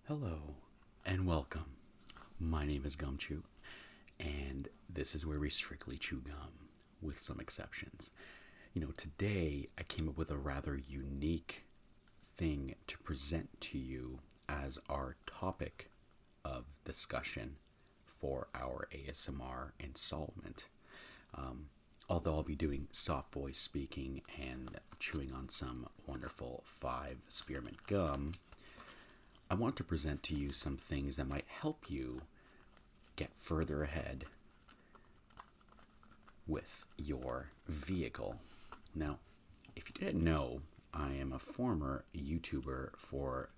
Hello and welcome. My name is GumChu, and this is where we strictly chew gum, with some exceptions. Today I came up with a rather unique thing to present to you as our topic of discussion for our ASMR installment. Although I'll be doing soft voice speaking and chewing on some wonderful 5 spearmint gum, I want to present to you some things that might help you get further ahead with your vehicle. Now, if you didn't know, I am a former YouTuber for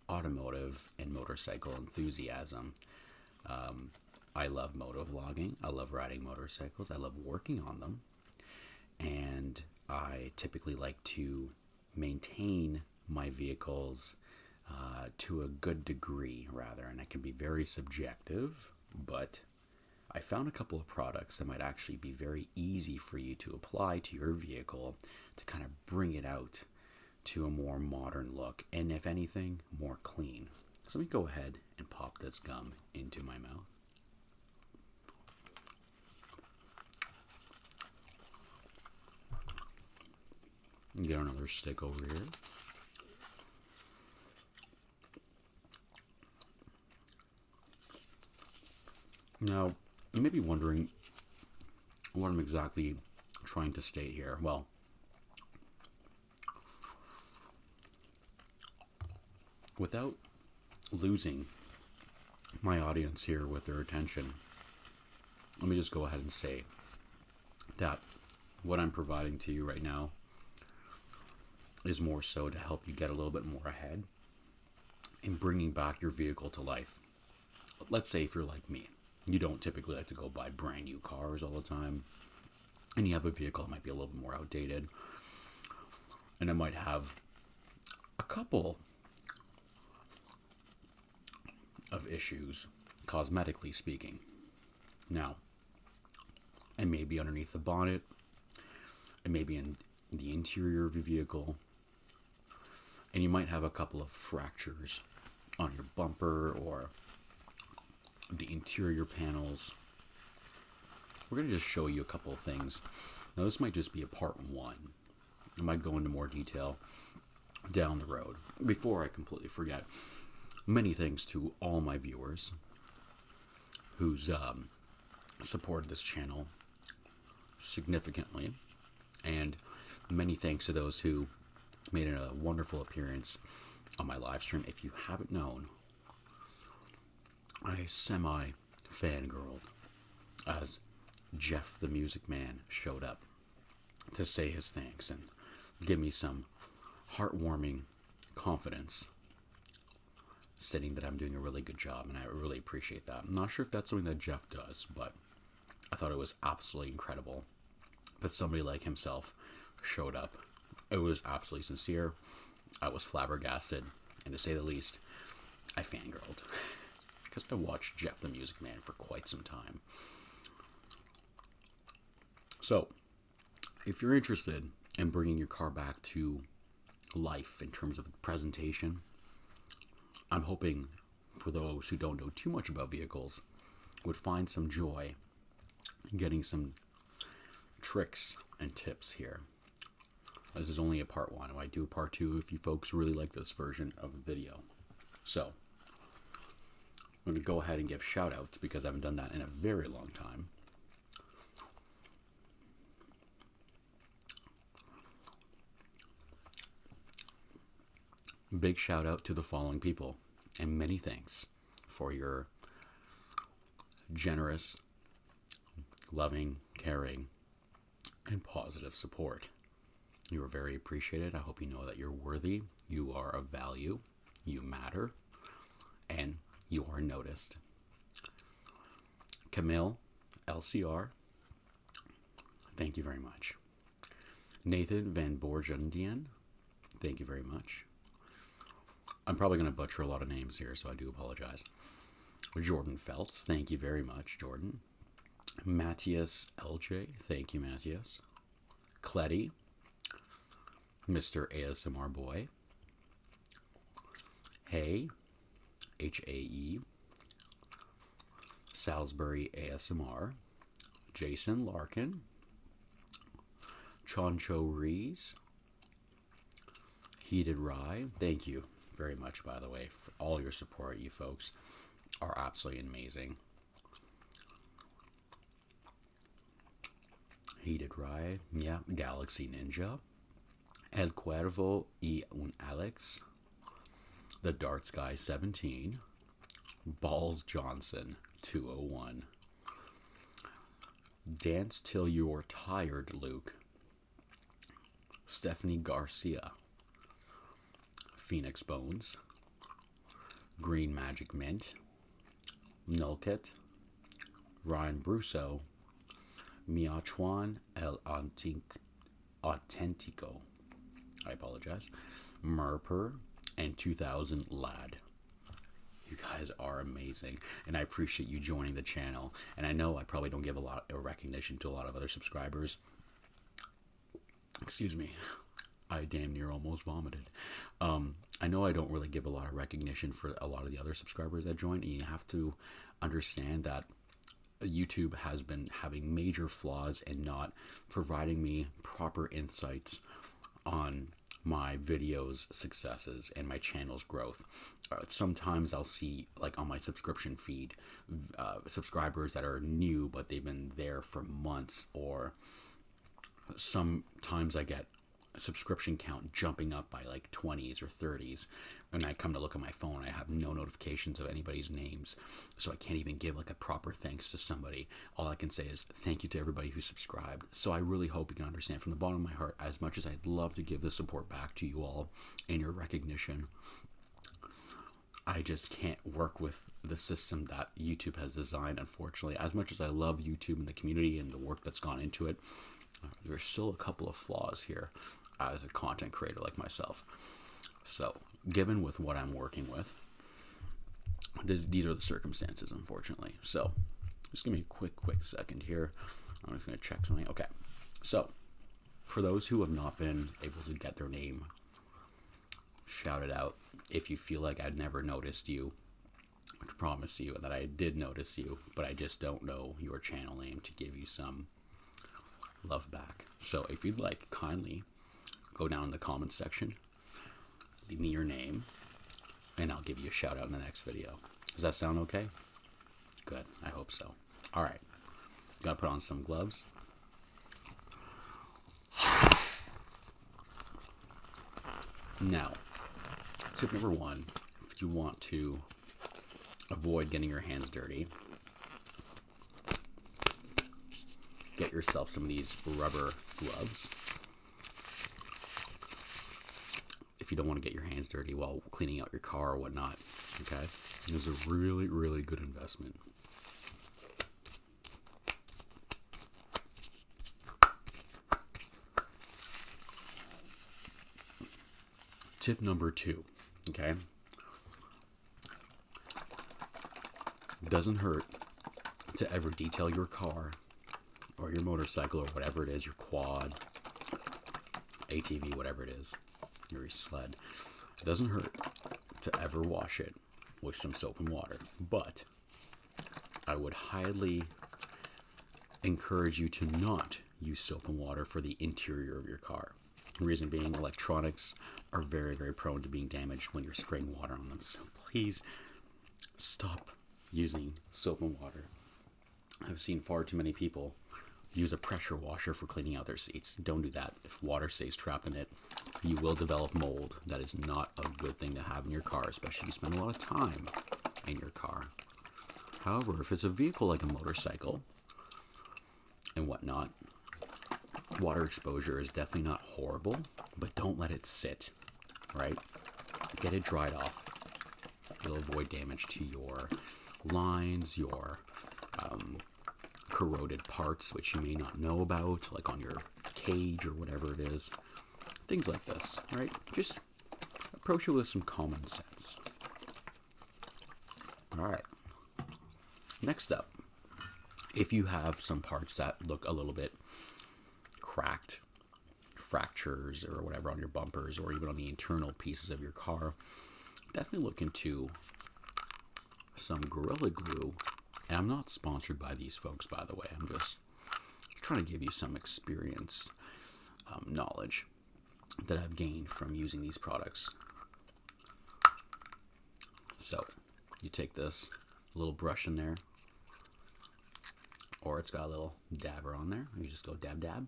automotive and motorcycle enthusiasm. I love motovlogging, I love riding motorcycles, I love working on them, and I typically like to maintain my vehicles to a good degree, rather, and it can be very subjective, but I found a couple of products that might actually be very easy for you to apply to your vehicle to kind of bring it out to a more modern look, and if anything, more clean. So let me go ahead and pop this gum into my mouth. Get another stick over here. Now, you may be wondering what I'm exactly trying to state here. Well, without losing my audience here with their attention, let me just go ahead and say that what I'm providing to you right now is more so to help you get a little bit more ahead in bringing back your vehicle to life. Let's say if you're like me, you don't typically like to go buy brand new cars all the time, and you have a vehicle that might be a little bit more outdated, and it might have a couple of issues, cosmetically speaking. Now, it may be underneath the bonnet, it may be in the interior of your vehicle, and you might have a couple of fractures on your bumper or the interior panels. We're going to just show you a couple of things. Now, this might just be a part 1. I might go into more detail down the road. Before I completely forget, many thanks to all my viewers who's supported this channel significantly, and many thanks to those who made a wonderful appearance on my live stream. If you haven't known, I semi-fangirled as Jeff the Music Man showed up to say his thanks and give me some heartwarming confidence, stating that I'm doing a really good job, and I really appreciate that. I'm not sure if that's something that Jeff does, but I thought it was absolutely incredible that somebody like himself showed up. It was absolutely sincere. I was flabbergasted, and to say the least, I fangirled. Because I watched Jeff the Music Man for quite some time. So, if you're interested in bringing your car back to life in terms of presentation, I'm hoping for those who don't know too much about vehicles would find some joy in getting some tricks and tips here. This is only a part 1. I might do a part 2 if you folks really like this version of the video. So, I'm going to go ahead and give shout outs because I haven't done that in a very long time. Big shout out to the following people, and many thanks for your generous, loving, caring, and positive support. You are very appreciated. I hope you know that you're worthy, you are of value, you matter, and you are noticed. Camille, LCR, thank you very much. Nathan Van Borgendian, thank you very much. I'm probably going to butcher a lot of names here, so I do apologize. Jordan Feltz, thank you very much, Jordan. Matthias LJ, thank you, Matthias. Cletty, Mr. ASMR Boy. Hey, HAE, Salisbury ASMR, Jason Larkin, Choncho Rees, Heated Rye. Thank you very much, by the way, for all your support. You folks are absolutely amazing. Heated Rye, yeah, Galaxy Ninja, El Cuervo y un Alex, The Darts Guy 17, Balls Johnson 201, Dance Till You're Tired Luke, Stephanie Garcia, Phoenix Bones, Green Magic Mint, Nulkit, Ryan Brusso, Miachuan El Autentico, I apologize, Merper, and 2000 Lad. You guys are amazing, and I appreciate you joining the channel. And I know I probably don't give a lot of recognition to a lot of other subscribers. Excuse me, I damn near almost vomited. I know I don't really give a lot of recognition for a lot of the other subscribers that join, and you have to understand that YouTube has been having major flaws in not providing me proper insights on my videos' successes and my channel's growth. Sometimes I'll see, like on my subscription feed, subscribers that are new but they've been there for months, or sometimes I get subscription count jumping up by like 20s or 30s, and I come to look at my phone, I have no notifications of anybody's names, so I can't even give like a proper thanks to somebody. All I can say is thank you to everybody who subscribed. So I really hope you can understand from the bottom of my heart, as much as I'd love to give the support back to you all and your recognition, I just can't work with the system that YouTube has designed, unfortunately. As much as I love YouTube and the community and the work that's gone into it, there's still a couple of flaws here as a content creator like myself. So, given with what I'm working with, these are the circumstances, unfortunately. So, just give me a quick second here. I'm just going to check something. Okay, so for those who have not been able to get their name shouted out, if you feel like I'd never noticed you, I promise you that I did notice you, but I just don't know your channel name to give you some love back. So if you'd like, kindly go down in the comments section, leave me your name, and I'll give you a shout out in the next video. Does that sound okay? Good, I hope so. All right, gotta put on some gloves. Now, tip number one, if you want to avoid getting your hands dirty, get yourself some of these rubber gloves. If you don't want to get your hands dirty while cleaning out your car or whatnot, okay? This is a really, really good investment. Tip number two, okay? It doesn't hurt to ever detail your car or your motorcycle or whatever it is, your quad, ATV, whatever it is, your sled. It doesn't hurt to ever wash it with some soap and water, but I would highly encourage you to not use soap and water for the interior of your car. The reason being, electronics are very, very prone to being damaged when you're spraying water on them. So please stop using soap and water. I've seen far too many people use a pressure washer for cleaning out their seats. Don't do that. If water stays trapped in it, you will develop mold. That is not a good thing to have in your car, especially if you spend a lot of time in your car. However, if it's a vehicle like a motorcycle and whatnot, water exposure is definitely not horrible, but don't let it sit, right? Get it dried off. You'll avoid damage to your lines, your corroded parts, which you may not know about, like on your cage or whatever it is. Things like this, right? Just approach it with some common sense. All right. Next up, if you have some parts that look a little bit cracked, fractures or whatever on your bumpers or even on the internal pieces of your car, definitely look into some Gorilla Glue. And I'm not sponsored by these folks, by the way. I'm just trying to give you some experience, knowledge that I've gained from using these products. So you take this little brush in there, or it's got a little dabber on there. You just go dab dab.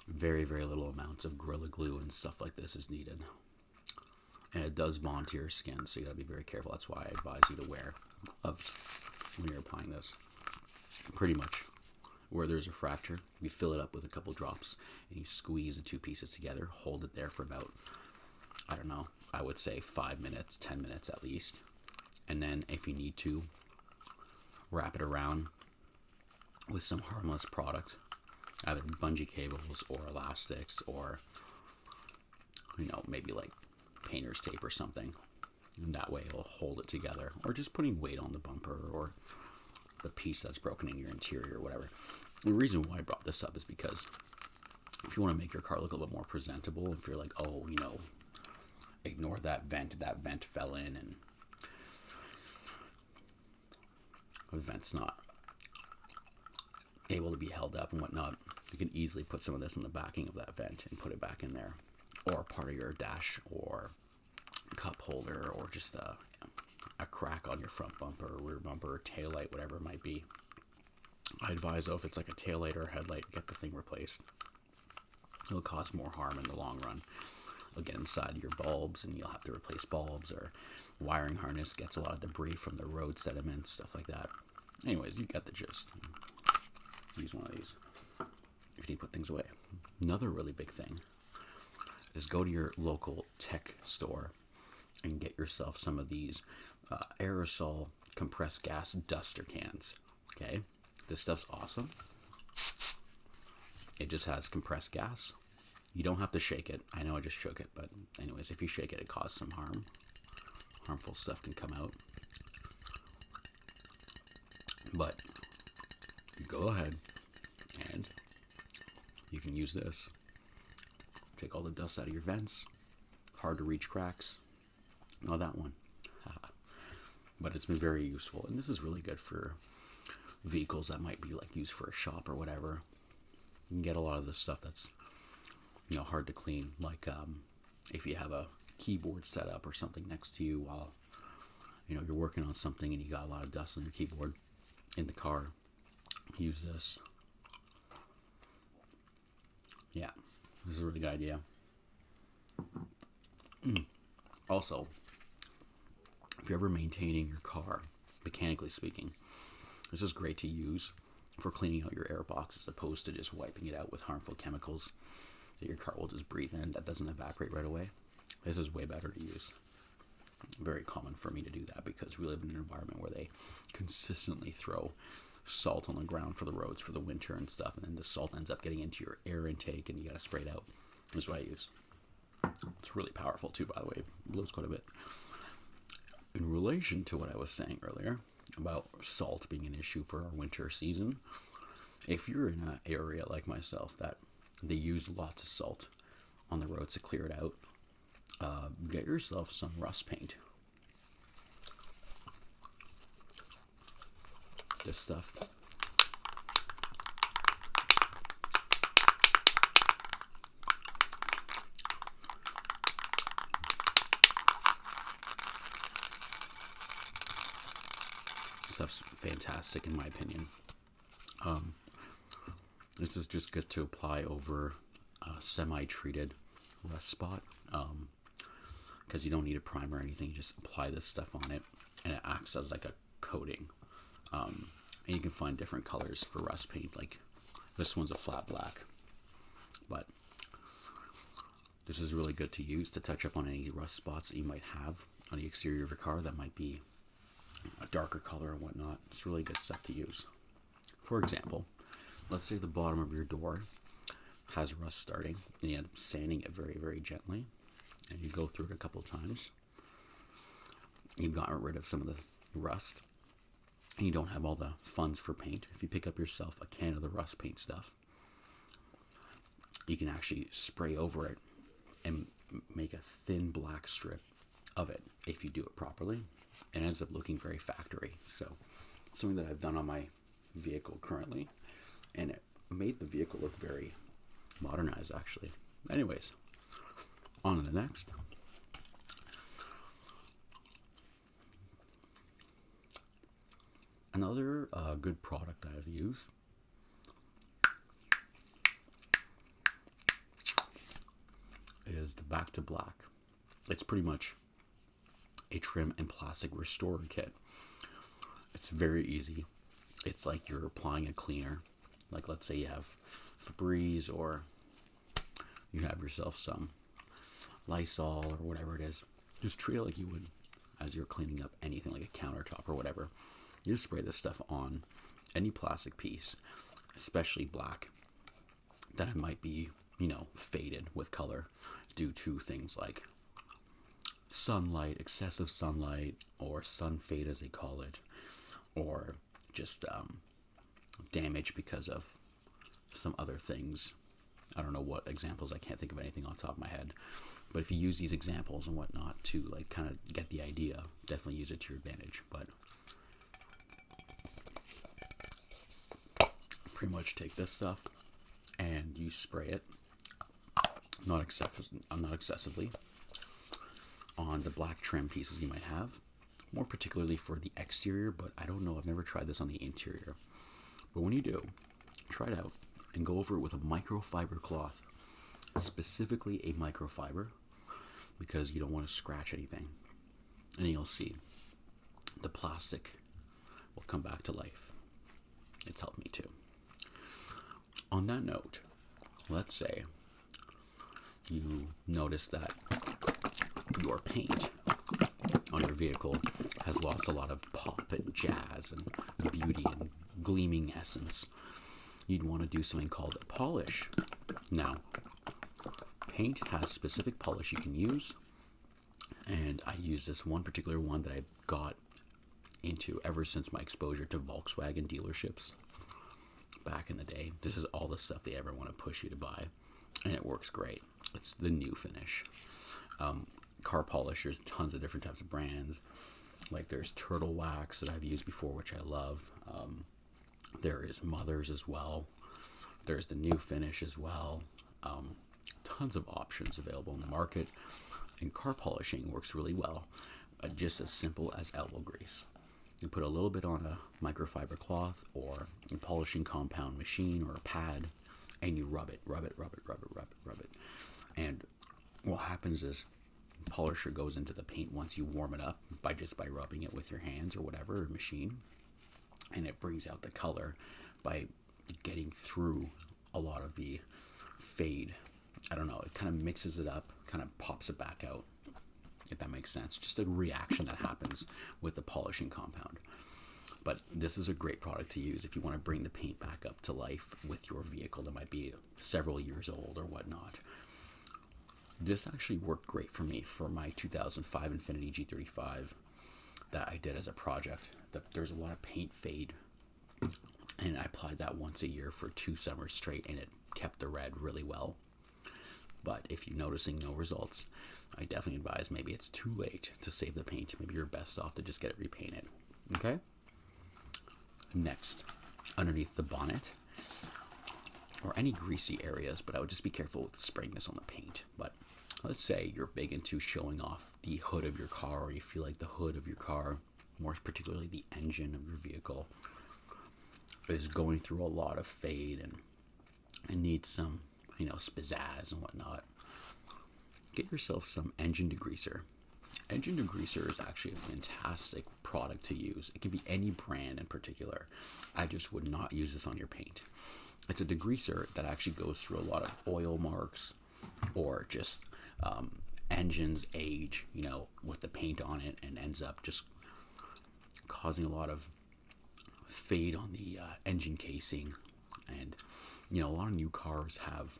Very, very little amounts of Gorilla Glue and stuff like this is needed. And it does bond to your skin, so you gotta be very careful. That's why I advise you to wear gloves when you're applying this. Pretty much where there's a fracture, you fill it up with a couple drops and you squeeze the two pieces together, hold it there for about, I don't know, I would say 5 minutes, 10 minutes at least. And then if you need to, wrap it around with some harmless product, either bungee cables or elastics or, you know, maybe like painter's tape or something. And that way it'll hold it together. Or just putting weight on the bumper or the piece that's broken in your interior or whatever. The reason why I brought this up is because if you want to make your car look a little bit more presentable, if you're like, oh, you know, ignore that vent fell in and the vent's not able to be held up and whatnot, you can easily put some of this in the backing of that vent and put it back in there, or part of your dash or cup holder, or just a crack on your front bumper or rear bumper or tail light, whatever it might be. I advise, though, if it's like a tail light or a headlight, get the thing replaced. It'll cause more harm in the long run. It'll get inside your bulbs and you'll have to replace bulbs, or wiring harness gets a lot of debris from the road sediment, stuff like that. Anyways, you get the gist. Use one of these if you need to put things away. Another really big thing is go to your local tech store and get yourself some of these aerosol compressed gas duster cans. Okay, this stuff's awesome. It just has compressed gas. You don't have to shake it. I know I just shook it, but anyways, if you shake it, it causes some harm. Harmful stuff can come out. But go ahead and you can use this. Take all the dust out of your vents. Hard to reach cracks. No, that one. But it's been very useful. And this is really good for vehicles that might be like used for a shop or whatever. You can get a lot of the stuff that's, you know, hard to clean. Like if you have a keyboard set up or something next to you while, you know, you're working on something and you got a lot of dust on your keyboard in the car, use this. Yeah, this is a really good idea. Also, if you're ever maintaining your car, mechanically speaking, this is great to use for cleaning out your air box as opposed to just wiping it out with harmful chemicals that your car will just breathe in that doesn't evaporate right away. This is way better to use. Very common for me to do that because we live in an environment where they consistently throw salt on the ground for the roads for the winter and stuff, and then the salt ends up getting into your air intake and you gotta spray it out. This is what I use. It's really powerful too, by the way. It blows quite a bit. In relation to what I was saying earlier about salt being an issue for our winter season, if you're in an area like myself that they use lots of salt on the roads to clear it out, get yourself some rust paint. This stuff stuff's fantastic in my opinion. This is just good to apply over a semi-treated rust spot, because you don't need a primer or anything. You just apply this stuff on it and it acts as like a coating. And you can find different colors for rust paint. Like this one's a flat black, but this is really good to use to touch up on any rust spots that you might have on the exterior of your car that might be a darker color and whatnot. It's really good stuff to use. For example, let's say the bottom of your door has rust starting and you end up sanding it very, very gently, and you go through it a couple of times. You've gotten rid of some of the rust and you don't have all the funds for paint. If you pick up yourself a can of the rust paint stuff, you can actually spray over it and make a thin black strip of it if you do it properly. It ends up looking very factory. So something that I've done on my vehicle currently, and it made the vehicle look very modernized actually. Anyways, on to the next. Another good product I've used is the Back to Black. It's pretty much a trim and plastic restorer kit. It's very easy. It's like you're applying a cleaner. Like let's say you have Febreze or you have yourself some Lysol or whatever it is. Just treat it like you would as you're cleaning up anything like a countertop or whatever. You just spray this stuff on any plastic piece, especially black, that it might be, faded with color due to things like sunlight, excessive sunlight, or sun fade as they call it, or just damage because of some other things. I don't know what examples, I can't think of anything on top of my head. But if you use these examples and whatnot to like kind of get the idea, definitely use it to your advantage. But pretty much take this stuff and you spray it, not excessively, on the black trim pieces you might have, more particularly for the exterior, but I don't know, I've never tried this on the interior. But when you do, try it out and go over it with a microfiber cloth, specifically a microfiber, because you don't want to scratch anything. And you'll see the plastic will come back to life. It's helped me too. On that note, let's say you notice that your paint on your vehicle has lost a lot of pop and jazz and beauty and gleaming essence. You'd want to do something called a polish. Now, paint has specific polish you can use, and I use this one particular one that I got into ever since my exposure to Volkswagen dealerships back in the day. This is all the stuff they ever want to push you to buy, and it works great. It's the new finish. Car polish, there's tons of different types of brands. Like there's Turtle Wax that I've used before, which I love. There is Mother's as well. There's the new finish as well. Tons of options available in the market. And car polishing works really well. Just as simple as elbow grease. You put a little bit on a microfiber cloth or a polishing compound machine or a pad, and you rub it. And what happens is the polisher goes into the paint once you warm it up by rubbing it with your hands or whatever machine, and it brings out the color by getting through a lot of the fade. I don't know, it kind of mixes it up, kind of pops it back out, if that makes sense. Just a reaction that happens with the polishing compound. But this is a great product to use if you want to bring the paint back up to life with your vehicle that might be several years old or whatnot. This actually worked great for me for my 2005 Infiniti G35 that I did as a project. There's a lot of paint fade, and I applied that once a year for 2 summers straight, and it kept the red really well. But if you're noticing no results, I definitely advise maybe it's too late to save the paint. Maybe you're best off to just get it repainted. Okay? Next, underneath the bonnet, or any greasy areas, but I would just be careful with spraying this on the paint. But let's say you're big into showing off the hood of your car, or you feel like the hood of your car, more particularly the engine of your vehicle, is going through a lot of fade and needs some, pizzazz and whatnot. Get yourself some engine degreaser. Engine degreaser is actually a fantastic product to use. It can be any brand in particular. I just would not use this on your paint. It's a degreaser that actually goes through a lot of oil marks or just engines age, with the paint on it, and ends up just causing a lot of fade on the engine casing. And, a lot of new cars have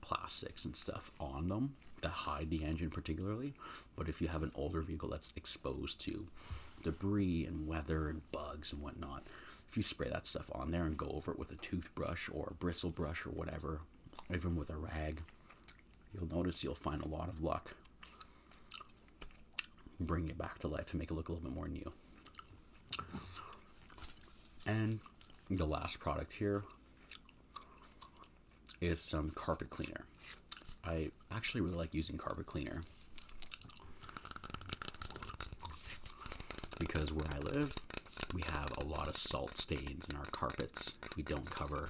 plastics and stuff on them that hide the engine particularly. But if you have an older vehicle that's exposed to debris and weather and bugs and whatnot, if you spray that stuff on there and go over it with a toothbrush or a bristle brush or whatever, even with a rag, you'll notice you'll find a lot of luck bring it back to life to make it look a little bit more new. And the last product here is some carpet cleaner. I actually really like using carpet cleaner because where I live, we have a lot of salt stains in our carpets. We don't cover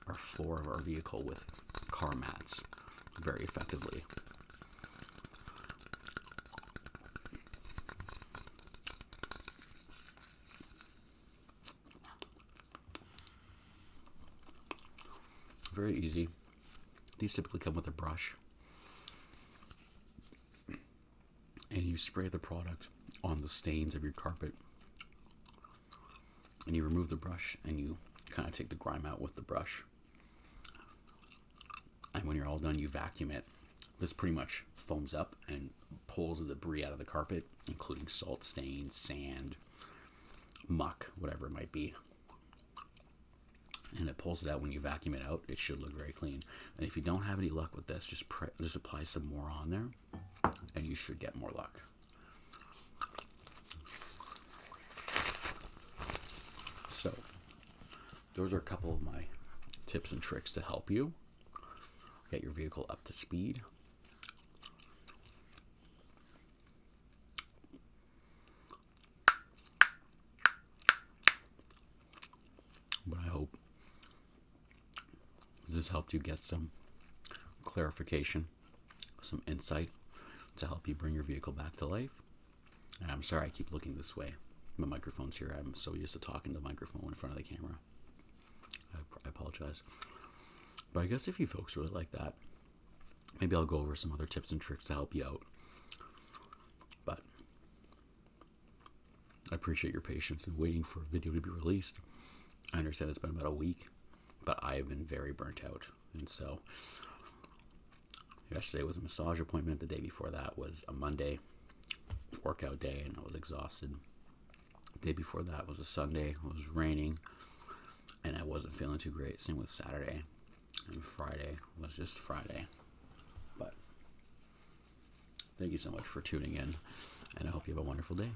our floor of our vehicle with car mats very effectively. Very easy. These typically come with a brush. And you spray the product on the stains of your carpet. And you remove the brush and you kind of take the grime out with the brush. And when you're all done, you vacuum it. This pretty much foams up and pulls the debris out of the carpet, including salt stains, sand, muck, whatever it might be. And it pulls it out. When you vacuum it out, it should look very clean. And if you don't have any luck with this, just apply some more on there, and you should get more luck. So, those are a couple of my tips and tricks to help you get your vehicle up to speed. But I hope this helped you get some clarification, some insight to help you bring your vehicle back to life. And I'm sorry I keep looking this way. My microphone's here. I'm so used to talking to the microphone in front of the camera. I apologize. But I guess if you folks really like that, maybe I'll go over some other tips and tricks to help you out. But I appreciate your patience in waiting for a video to be released. I understand it's been about a week, but I've been very burnt out. And so yesterday was a massage appointment. The day before that was a Monday workout day, and I was exhausted. The day before that was a Sunday. It was raining, and I wasn't feeling too great. Same with Saturday. And Friday was just Friday. But thank you so much for tuning in, and I hope you have a wonderful day.